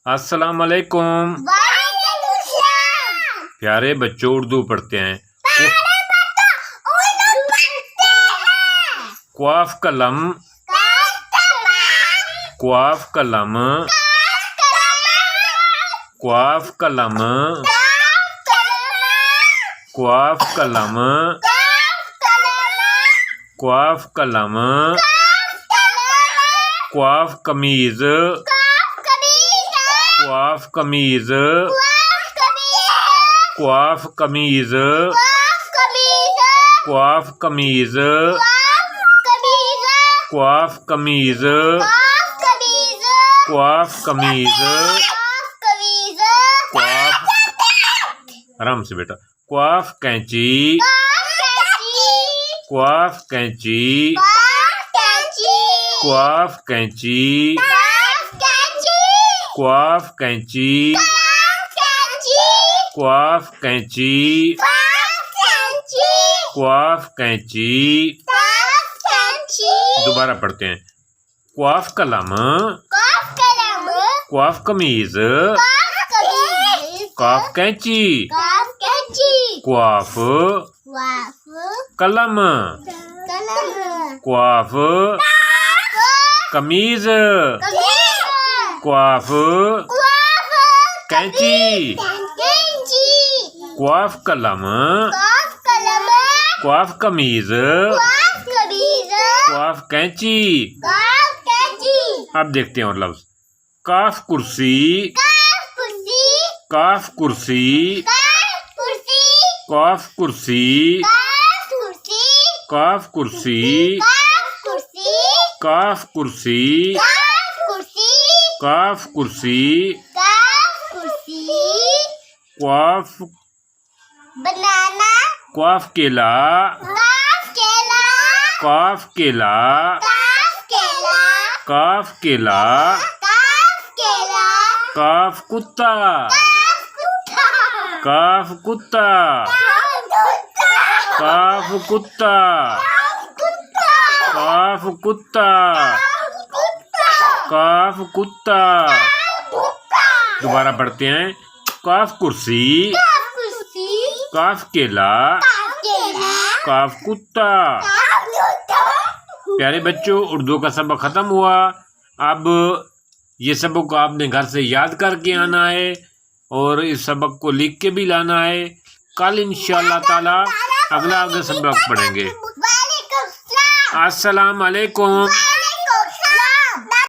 अस्सलाम वालेकुम। प्यारे बच्चों, उर्दू पढ़ते हैं। क्वाफ कलम, क्वाफ कलम, क्वाफ कलम, क्वाफ कलम, क्वाफ कलम, क्वाफ कमीज, क्वाफ कमीज, क्वाफ कमीज, क्वाफ कमीज, क्वाफ कमीज, क्वाफ कमीज, क्वाफ, आराम से बेटा। क्वाफ कैंची, क्वाफ कैंची, क्वाफ कैंची, क्वाफ कैंची, क्वाफ कैंची, क्वाफ कैंची। दोबारा पढ़ते हैं। क्वाफ कलम, क्वाफ कमीज, क्वाफ कैंची, क्वाफ कलम, क्वाफ कमीज, क्वाफ कैंची, क्वाफ कलम, क्वाफ कमीज, क्वाफ कैंची। अब देखते हैं और लफ्ज। काफ कुर्सी, काफ कुर्सी, काफ कुर्सी, काफ कुर्सी, काफ कुर्सी, काफ कुर्सी, क्वाफ बनाना, क्वाफ केला, काफ केला, काफ केला, काफ कुत्ता, काफ कुत्ता, काफ कुत्ता, काफ कुत्ता, काफ कुत्ता। दोबारा पढ़ते हैं। काफ कुर्सी, काफ केला, काफ कुत्ता। प्यारे बच्चों, उर्दू का सबक ख़त्म हुआ। अब ये सबक आपने घर से याद करके आना है और इस सबक को लिख के भी लाना है। कल इंशाअल्लाह ताला अगला सबक पढ़ेंगे। अस्सलाम वालेकुम।